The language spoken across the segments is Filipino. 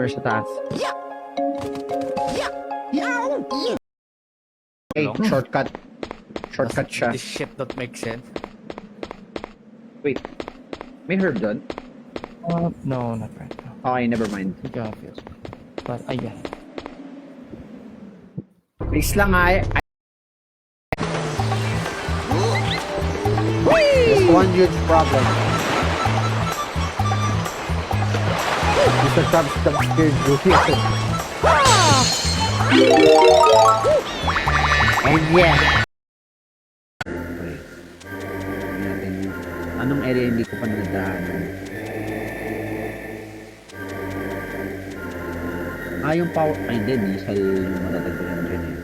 somewhere sa taas. Okay, shortcut. Shortcut siya. This shit don't make sense. Wait. May herb doon? No, not right now. Okay, never mind. Medyo obvious. But, ayan. Please lang There's one huge problem. Mr. Krabs the scared Goofy. And yeah. Anong area hindi ko pa nadaanan? Yung power... Ay, hindi. Diesel yung matatagdagan dyan eh.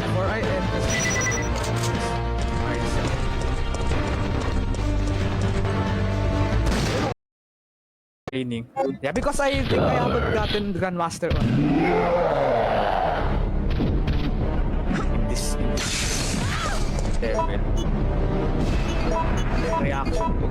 Before I end this... Training. Yeah, because I think I haven't gotten Grandmaster on in this level. Reaction ko.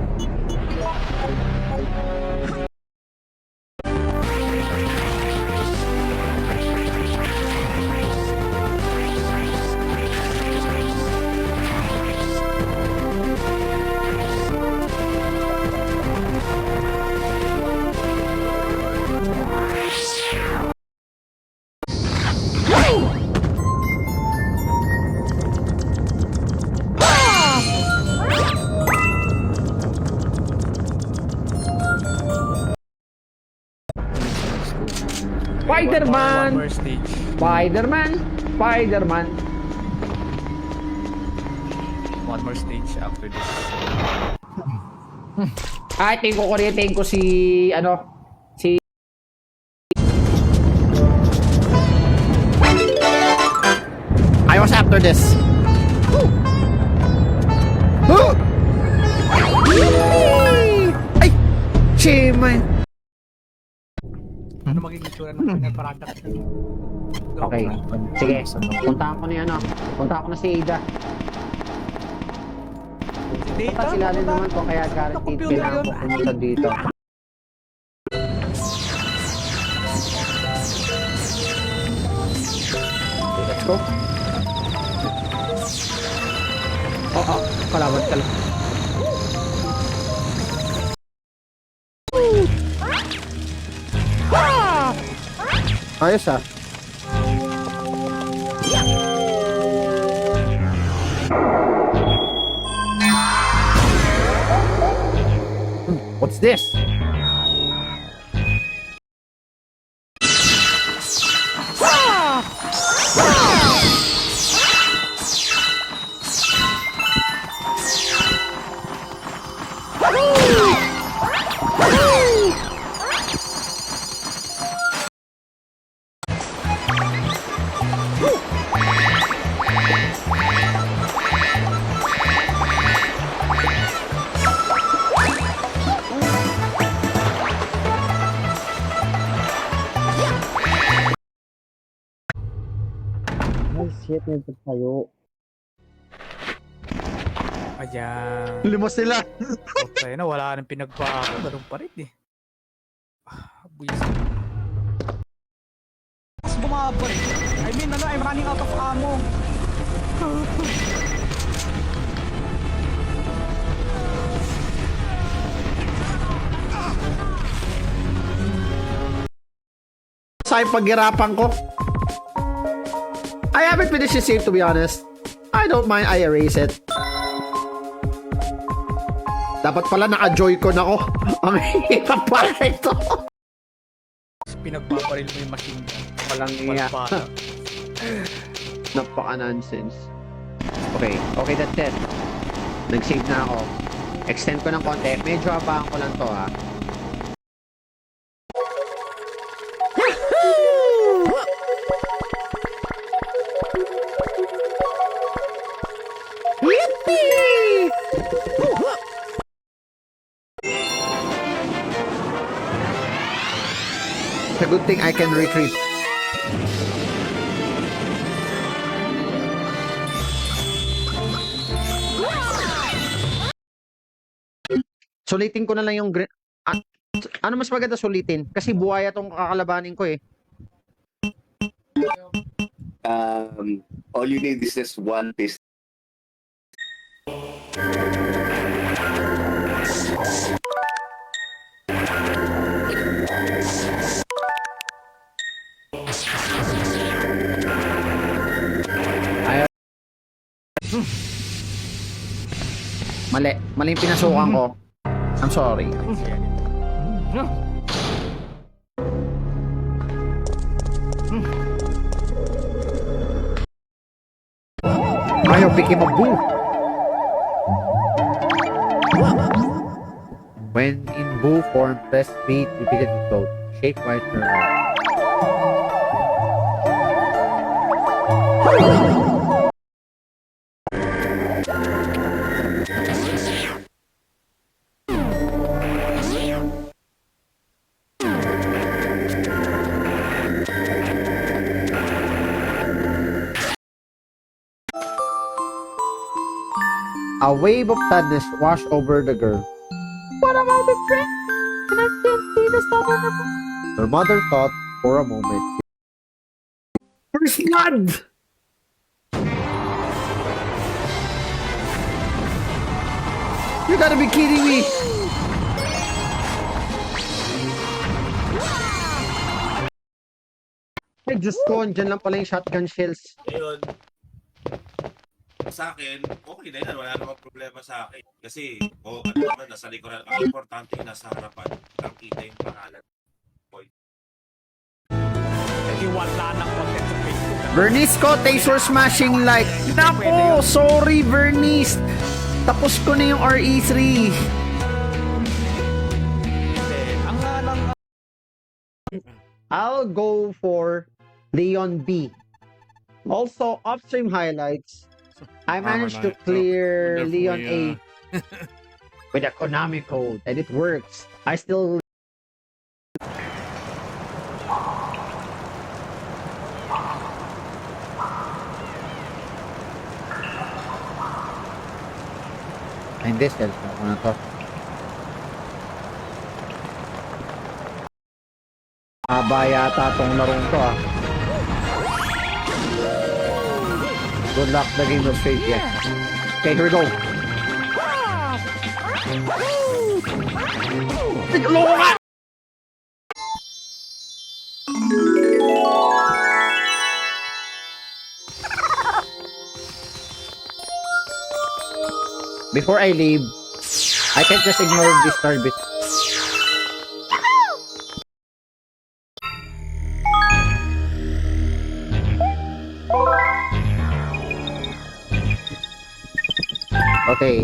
Spider-Man! One more stage. Spider-Man! Spider-Man! One more stage after this. Tingin ko kuryetein ko si... I was after this. Ay! Chiman! Ano magiging itsura ng final product? Okay. Sige. Puntahan ko na Puntahan ko na si Ada. Punta sila rin naman ko kaya guaranteed kailangan ko pumunta dito. Let's go. Kalaban ka lang. Ayos ah. What's this? Shit, may tayo. Ayan. Limos sila. Okay na, wala nang pinagbago. Ganun pa rin eh. Buwis. Mas bumaba rin. I mean, I'm running out of ammo. Sa paghirapan ko. I haven't finished the save to be honest. I don't mind I erase it. Dapat pala naka-joy-con ako. Ang hirap pala ito. Pinagbabaril mo yung machine gun. Walang iya. Napaka-nonsense. Okay, that's it. Nag-save na ako. Extend ko ng konti. Medyo abangan ko lang to ha. It's a good thing I can retreat. Sulitin ko na lang yung ano mas maganda sulitin? Kasi buhaya tong kakalabanin ko eh. All you need is just one pistol. Mali. Mali yung pinasukan ko. I'm sorry. Ayaw, became a boo. When in boo form, press B repeatedly float. Shake right turn right. A wave of sadness washed over the girl. What about the drink? Can I still see the stuff on her book? Her mother thought for a moment. First blood! You gotta be kidding me! Ay, Diyos ko, andyan lang pala yung shotgun shells. Ngayon, sa akin, okay na yan. Wala namang problema sa akin. Kasi, ano naman, nasa likuran. Ang importante, nasa harapan. Ang kita yung pangalan. Hindi wala ng content sa Facebook. Vernice ko, taser smashing like. Naku, sorry Vernice. Tapos ko na yung RE3. Hindi. Ang lang... I'll go for Leon B. Also, upstream highlights. I managed to clear Leon A with a Konami code and it works. I still and this is not one to. Haba yata tong larong to ah. Good luck, the game was fake yet. Okay, here we go. Loko ka! Before I leave, I can't just ignore this star bit. Okay.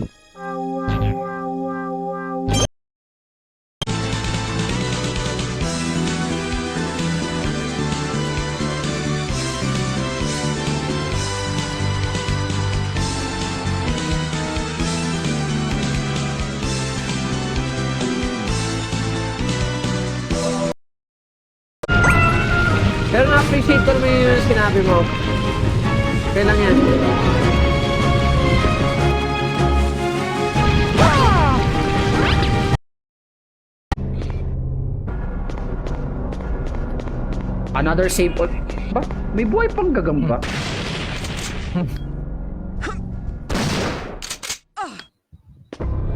Pero na-appreciate ko naman yung sinabi mo. Okay lang yan. Another save on... Ba? May buhay pang gagamba?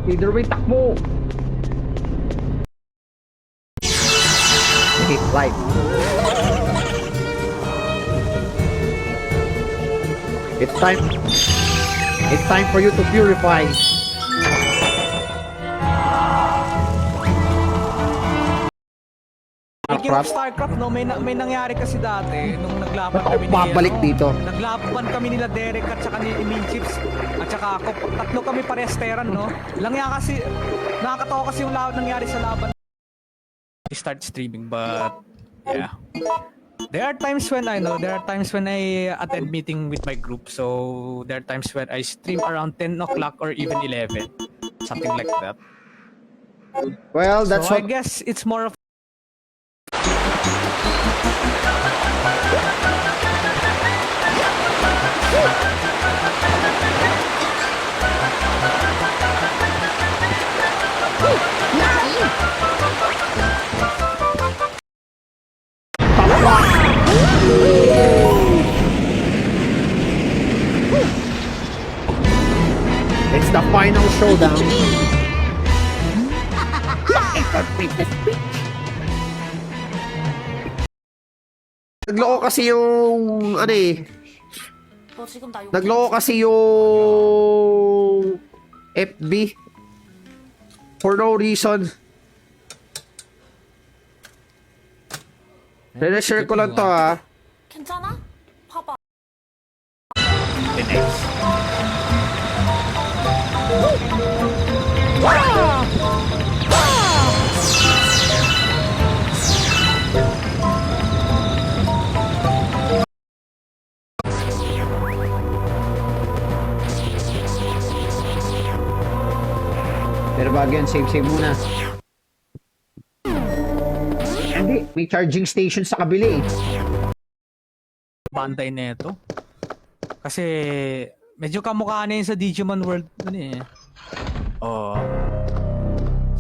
Either way, takbo! Okay, life. It's time. It's time for you to purify. Speaking of StarCraft, no, may nangyari kasi dati nung naglaban Ba't ako kami babalik dito? Naglaban kami nila Derek at saka ni Min Chips at saka ako. Tatlo kami parehas teran, no? Kasi nakakatawa kasi yung nangyari sa laban. I start streaming, but yeah. There are times when I attend meeting with my group. So there are times when I stream around 10 o'clock or even 11. Something like that. Well, that's So what... I guess it's more of Woo! Nagloko kasi yung, ano eh, 너 지금 나 욕. nagloko kasi yung FB for no reason. Re-share ko lang to ha. 괜찮아? 봐봐. Pero bago yan, save muna. Hindi, may charging station sa kabila eh. Bantay na ito. Kasi medyo kamukha na yun sa Digimon World. Ano eh. Oh.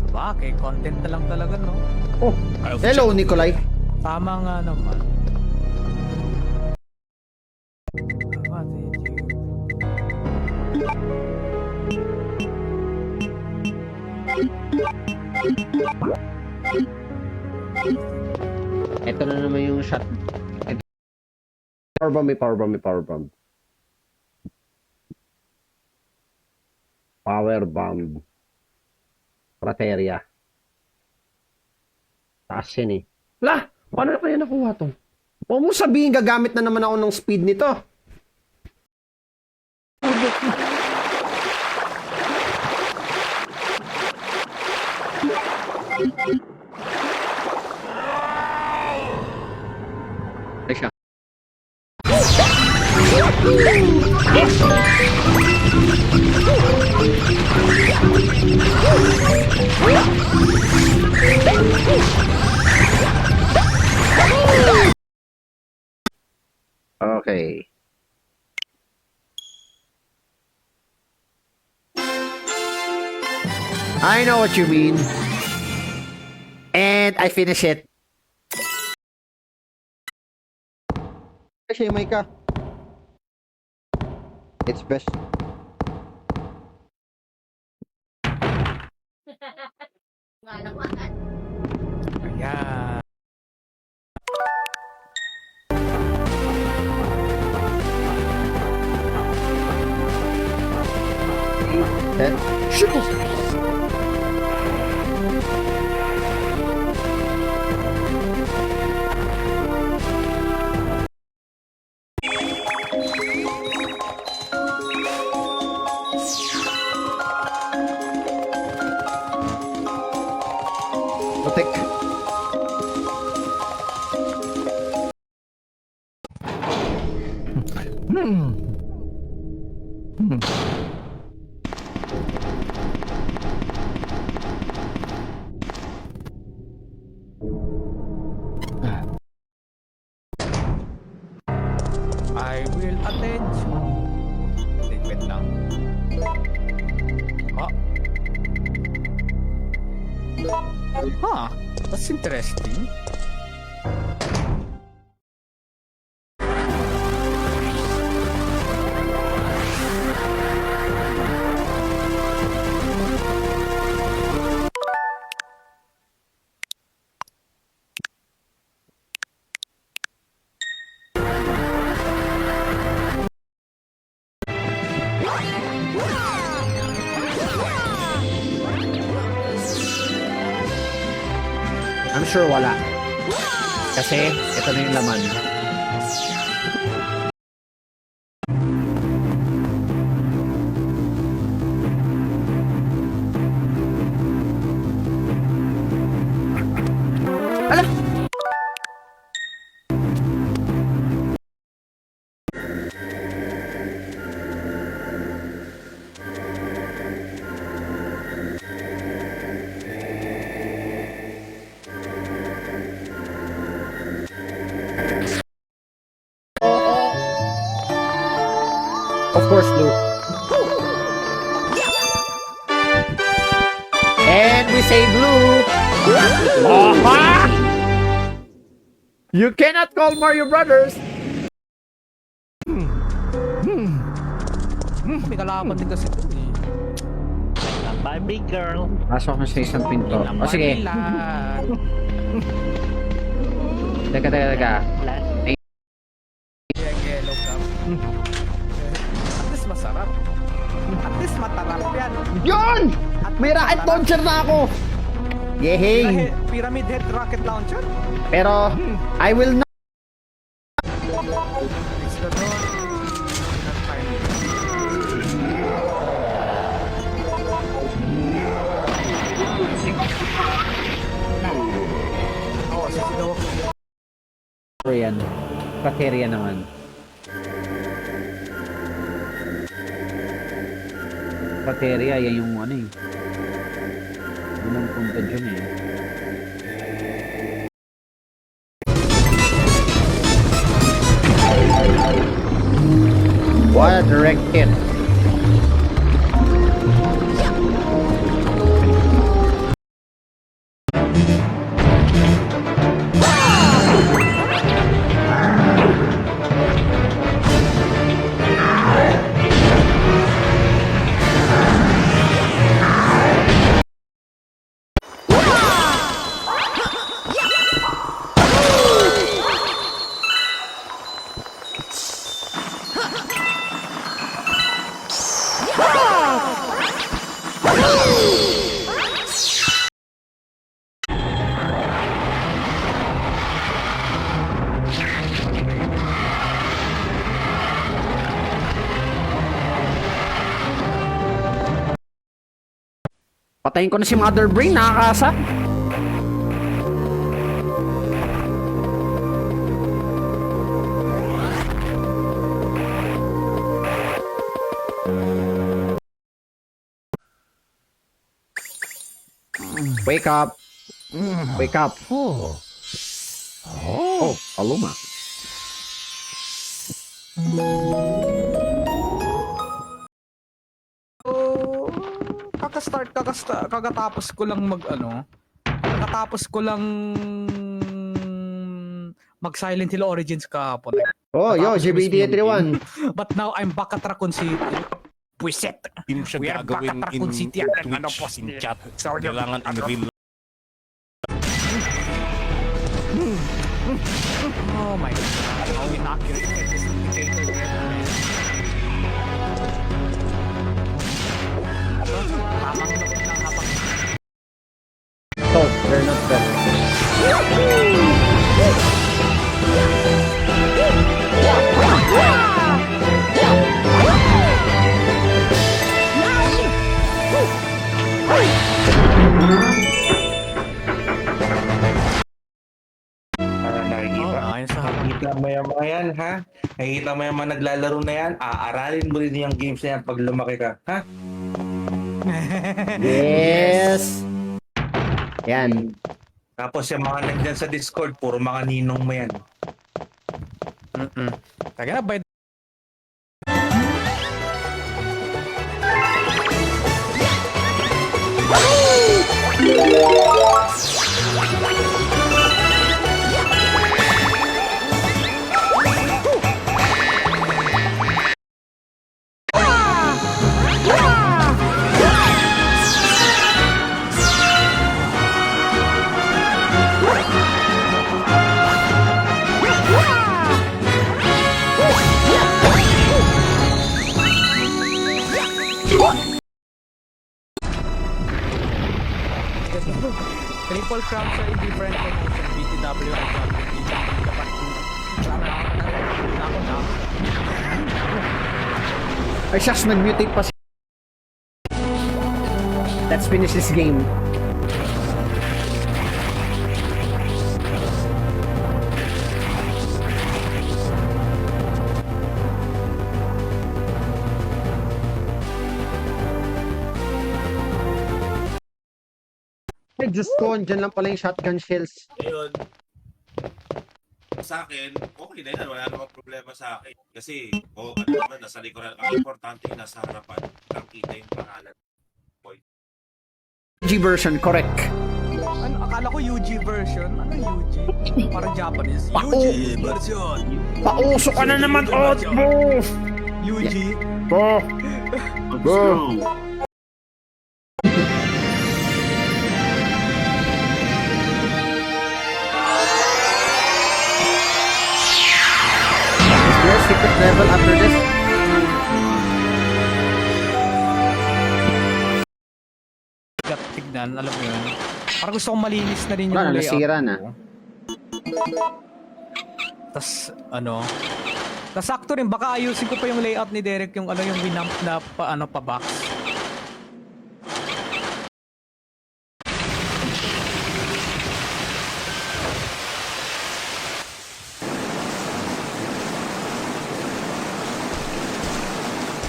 Sabagay, content na lang talaga, no? Oh, hello Nikolai. Tama nga naman. Tama, thank you. Ito na naman yung shot. Powerbomb, may powerbomb, may powerbomb. Powerbomb. Prateria. Taas yan eh. La! Paano na kaya nakuha to? Huwag mo sabihin gagamit na naman ako ng speed nito. Ay siya. Okay. I know what you mean. And I finish it. Kasi may ka. It's best. Ayan. Shoot! Putik. I will attend you. Wait lang. Oh. Huh, that's interesting. I'm sure wala. Kasi, ito na yung laman. Ala! Of course, Luke. And we say blue. You cannot call Mario Brothers. May kalaban din kasi ito eh. big girl. Pasok na sa isang pinto. O sige. Teka. Yung yellow cup. At least masarap. At least matarap yan. Yun! May rocket launcher na ako! Yehey! Pyramid Head Rocket Launcher? Pero, I will not... It's the door. Not fine. Oo, sisigaw ako. Yan. Pateria naman. Pateria, yan yung ano eh. Unang punta dyan eh. What a direct hit. Patayin ko na si Mother Brain, nakakasa. Wake up. Wake up. Oh, Paloma. Kagatapos ko lang kakatapos ko lang mag Silent Hill Origins kahapon. Oh, yo, GBD31. But now I'm back at Raccoon City. Puiset. Team siya We are back gagawin at in Raccoon City. Twitch, in chat. Kailangan in real life. Oh my god. How inaccurate this indicator there, man. Tamang loob lang habang So, they're not better. ayos sa Nakikita mo yung mga yan, ha? Nakikita mo yung mga naglalaro na yan, aaralin mo rin yung games na yan pag lumaki ka, ha? Yes! Yan. Tapos yung mga nandyan sa Discord, puro mga ninong mo yan. Kaya na, by Triple Crown sa different promotion, BTW at champion. Dapat Ay, shucks, nag-mutate pa si... Let's finish this game. Ay, Diyos ko, andyan lang pala yung shotgun shells. Ngayon, sa akin, okay na yan. Wala namang problema sa akin. Kasi, ano naman, nasa likuran. Ang importante, nasa harapan. Ang kita yung pangalan. G version, correct. Ano, akala ko UG version. Ano UG? Parang Japanese. UG version. Pauso ka na naman, Otbo! UG. Bo! level after this? Tignan, alam mo yun. Parang gusto kong malinis na rin yung Wala, layout. nasira na. Tas ano, tas sakto rin, baka ayusin ko pa yung layout ni Derek, yung ano, yung winamp na pa box.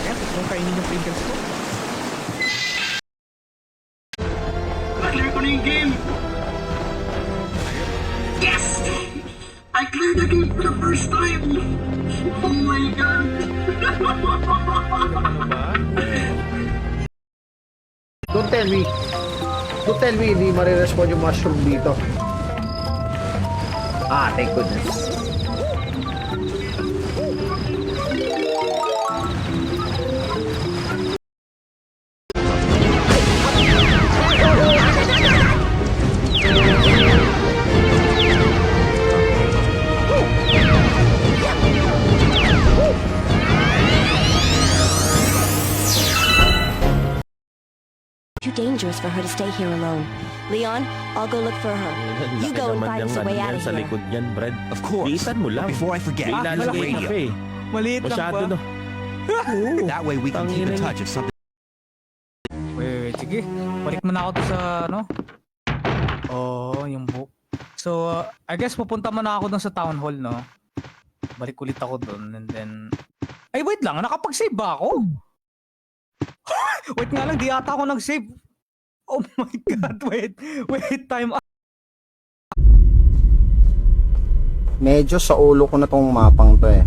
Kaya gusto kong kainin yung Pringles ko. Clear ko na yung game! Yes! I cleared the game for the first time! Oh my God! Don't tell me. Don't tell me hindi marirespond yung mushroom dito. Ah, thank goodness. Too dangerous for her to stay here alone. Leon, I'll go look for her. You go and find us a way out of sa here. likod yan, Brad. Of course. Bitan mo lang. Before I forget, May ilalagay radio. na pa eh. Maliit lang Masyado pa. no. Oo. that way we can keep in touch if something. Wait, sige. Balik mo na ako to sa ano. Oh, yung book. So, I guess pupunta mo na ako dun sa town hall, no? Balik ulit ako dun and then... Ay, wait lang. Nakapag-save ba ako? Wait nga lang, di ata ako nag-save. Oh my God, wait, time out. Medyo sa ulo ko na tong mapang to eh.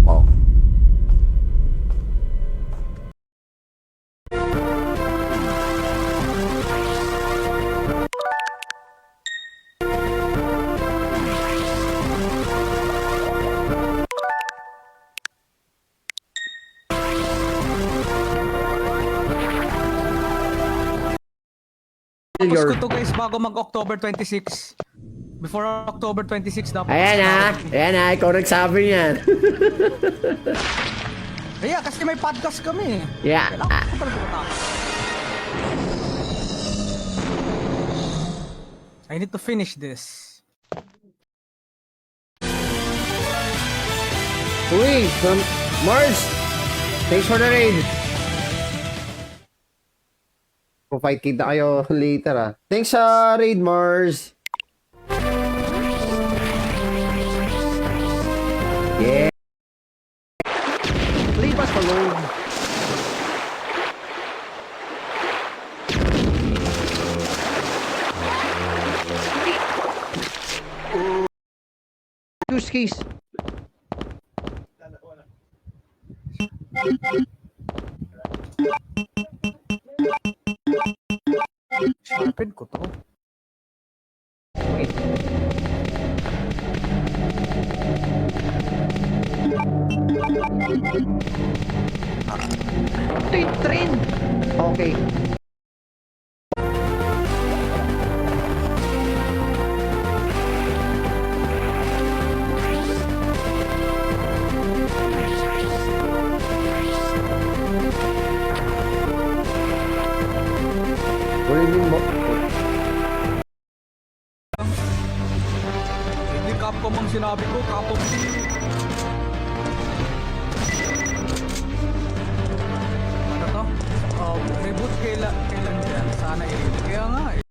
Wow. Tapos ko to guys bago mag-October 26. Before October 26 dapat. Ayan na, ikaw nagsabi niyan. Kaya kasi may podcast kami. Yeah. Kailangan ko talaga matapos. I need to finish this. Uy, from Mars. Thanks for the raid. Fight kita kayo later ah. Thanks sa raid, Mars. Yeah. Leave us alone. Use case. Sharpen ko to. Train. Okay. Mo. Hindi Capcom ang sinabi ko, Capcom. Ano to? Reboot kailan dyan? Sana i-reboot. Kaya nga eh.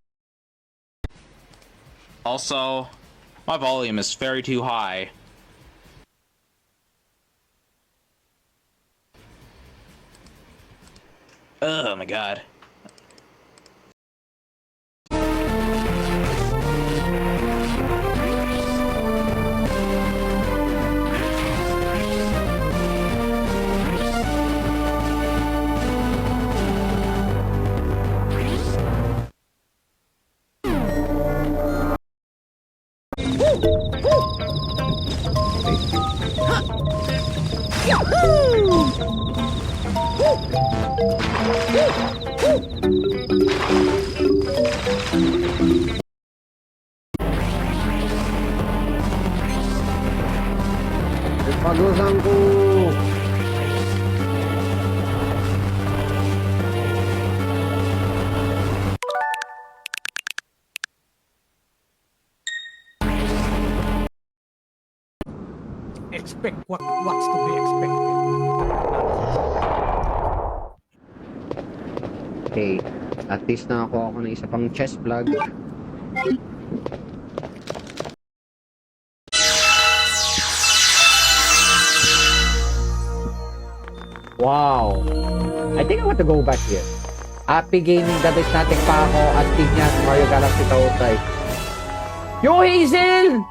Also, my volume is very too high. Oh my god. expect what's to be expected. Okay. At least nakakuha ako ng isa pang chest plug. Wow. I think I want to go back here. Happy gaming, dadis natin pa ako at team niya sa Mario Galaxy Tautay. Yo, Hazel!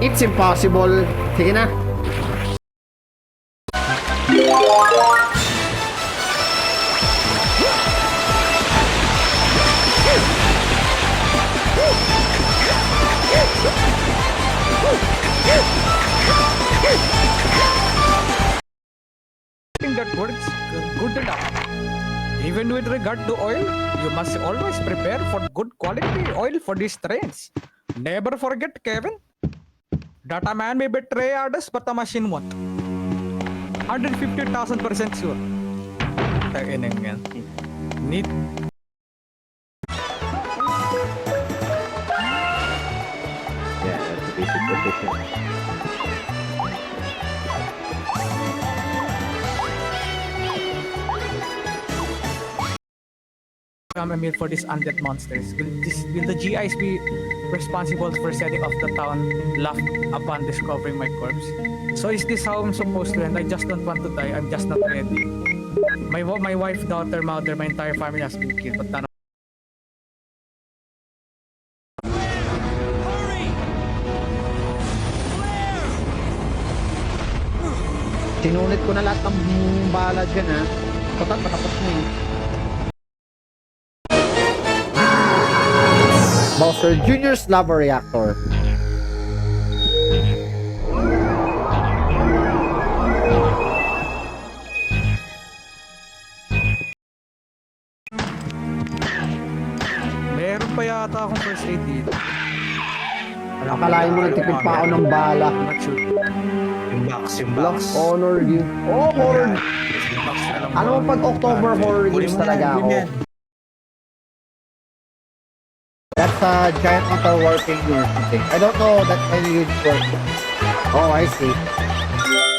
It's impossible. Sige na. Think that works good enough. Even with regard to oil, you must always prepare for good quality oil for these trains. Never forget, Kevin, that a man may betray others, but a machine won't. 150,000% sure. Takinang yan. Need. Yeah, that's a basic position. I'm a meal for these undead monsters. Will the GIs be responsible for setting off the town laughed upon discovering my corpse? So is this how I'm supposed to end? I just don't want to die. I'm just not ready. My wife, daughter, mother, my entire family has been killed, but none of Sinunit ko na lahat ng bala dyan, ha. Total, patapos na yun. Bowser Jr.'s lava reactor. meron pa yata akong first aid dito. Akalain mo nagtipid pa ako ng bala. Not sure. Yung box, yung Black box. Honor Game. Oh, horror. Yung box na lang. Alam mo, pag October horror games talaga ako. That's a giant metal working or something. I don't know that any unit work. Oh, I see.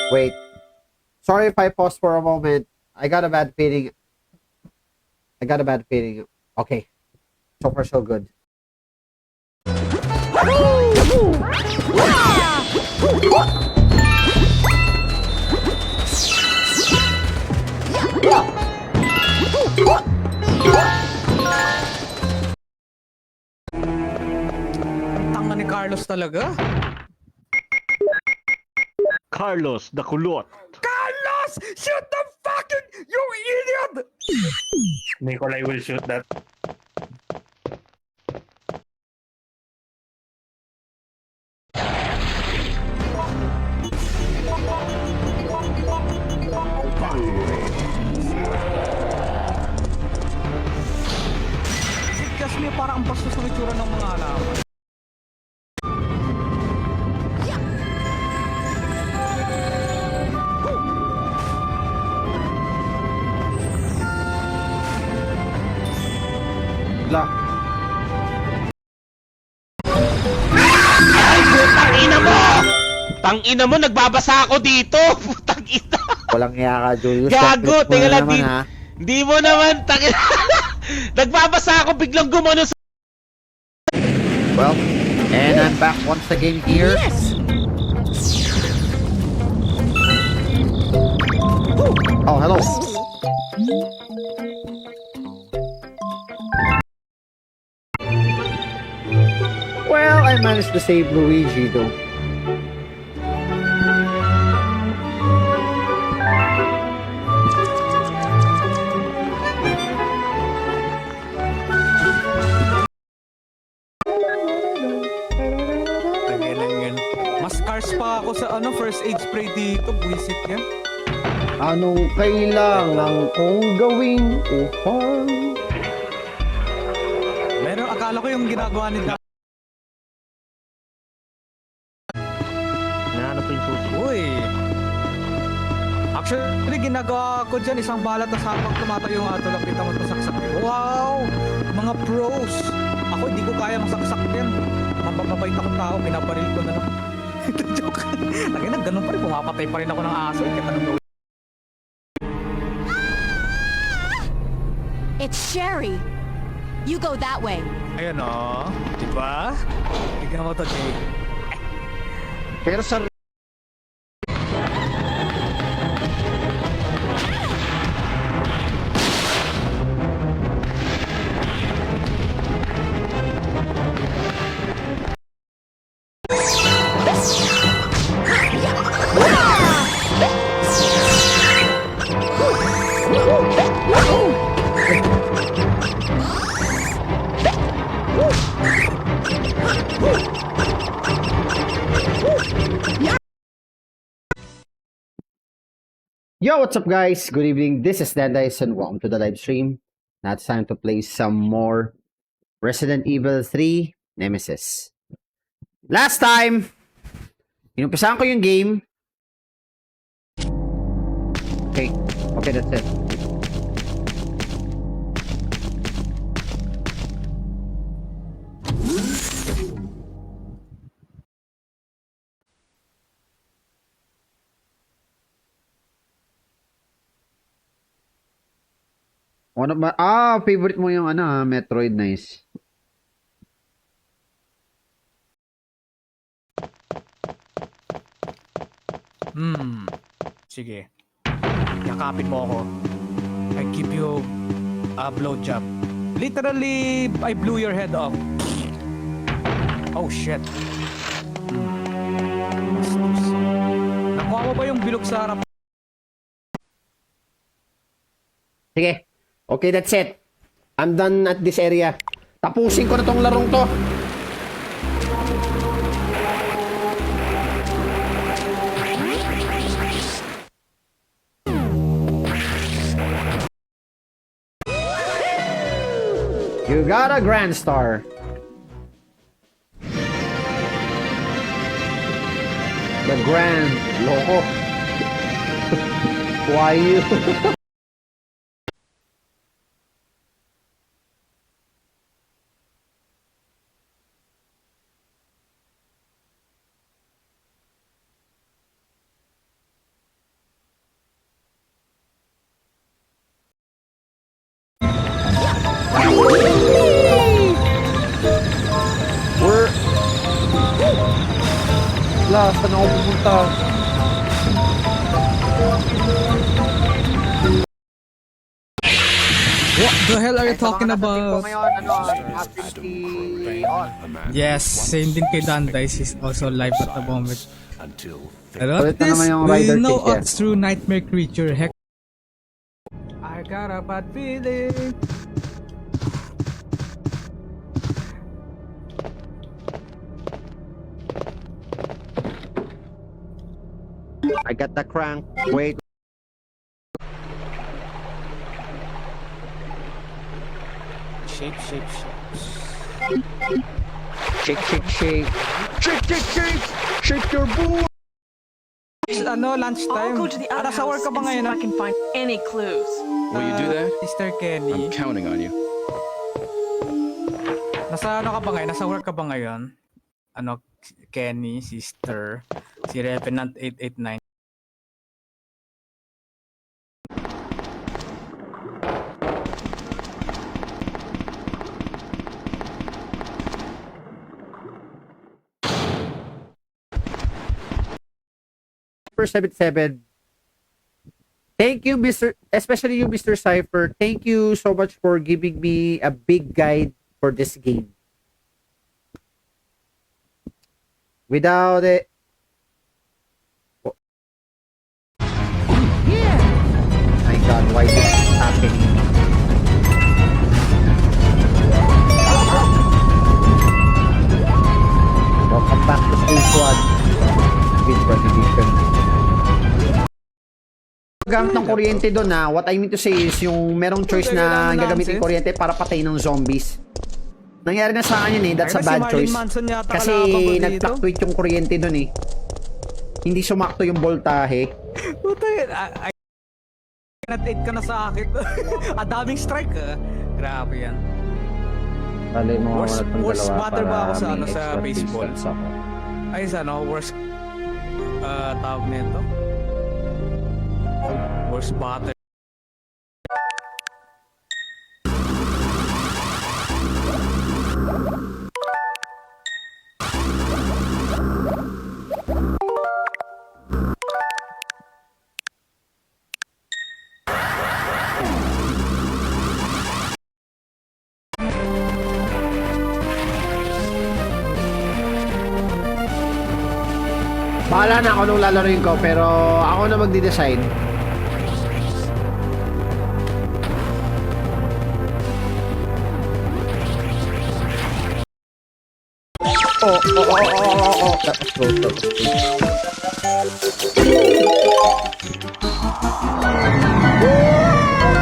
Wait. Sorry if I pause for a moment. I got a bad feeling. Okay. So far, so good. Tanga ni Carlos talaga. Carlos, the kulot. Carlos! Shoot the fucking... You idiot! Nikolai will shoot that. Kasi may parang ang bastos ng itsura ng mga alaman. La. Tangina mo, nagbabasa ako dito! Putang ina! Walang iya ka, Julius. Gago, Complete mo tingnan na lang naman, din. ha? Hindi mo naman, tangina! Nagbabasa ako, biglang gumano sa... Well, and I'm back once again here. Oh, hello. Well, I managed to save Luigi, though. Mas cars pa ako sa first aid spray dito. Buisit yan. Anong kailangan kong gawin upang... Meron, akala ko yung ginagawa ni Nahanap ko yung susi. Actually, ginagawa ko dyan, isang balat na sapang tumatayo yung ato, lapitan mo pasaksak. Wow! Mga pros! Ako, hindi ko kaya masaksak yan. Mababait akong tao, pinabaril ko na lang. Joke. Lagi na, ganun pa rin, pumapatay pa rin ako ng aso. Kahit anong gawin. It's Sherry. You go that way. Ayun o, diba? Tignan mo to, Jay. Pero sa Yo, what's up guys? Good evening. This is Dandice and welcome to the live stream. Now it's time to play some more Resident Evil 3 Nemesis. Last time, inumpisahan ko yung game. Okay, that's it. Ano ba? Favorite mo yung Metroid, nice. Sige. Yakapin mo ako. I give you a blowjob. Literally, I blew your head off. Oh, shit. Nakuha mo ba yung bilog sa harap? Sige. Okay, that's it. I'm done at this area. Tapusin ko na tong larong to. You got a Grand Star. The Grand Loko. Why you? Saan ako pupunta? What the hell are you talking about? Yes, same din kay Dandice. He's also live at the moment. Hello, Ulit na naman yung we rider know ticket. us through nightmare creature. Heck, I got a bad feeling. I got the crank. Wait. Shake. Shake. Shake your boo. Lunchtime. Nasa work ka ba ngayon? I can find any clues. Will you do that? Sister Kenny. Counting on you. Nasa ka ba ngayon? Nasa work ka ba ngayon? Kenny, sister. Si Revenant 889. Per 77. Thank you, especially you, Mr. Cypher. Thank you so much for giving me a big guide for this game. Without it, my God, why is this happening? Welcome back to Stage 1 with Prohibition. Gamit ng kuryente doon what I mean to say is yung merong choice na gagamitin kuryente para patayin ng zombies. Nangyari na sa akin yun that's a bad choice. Kasi nag-fluctuate yung kuryente doon Hindi sumakto yung voltahe. Puta yun. Net 8 ka na sa akin. Daming strike ah. Grabe yan. Bali mo Worst- muna itong worst dalawa batter ba para ako sa may ano, sa extra baseball? distance ako. Ay, sa ano, worst tawag nito. Worst batter. Bahala na ako nung lalaroin ko, pero ako na magdi-design. Oh. That was close, that was close.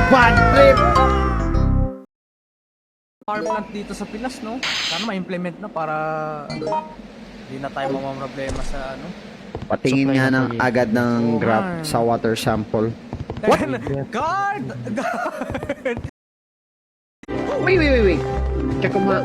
One trip! Power plant dito sa Pinas, no? Sana ma-implement na para ano, hindi na tayo mamamroblema sa ano. Patingin nga ng agad ng graph sa water sample. What? Guard! Wait. Check ko muna.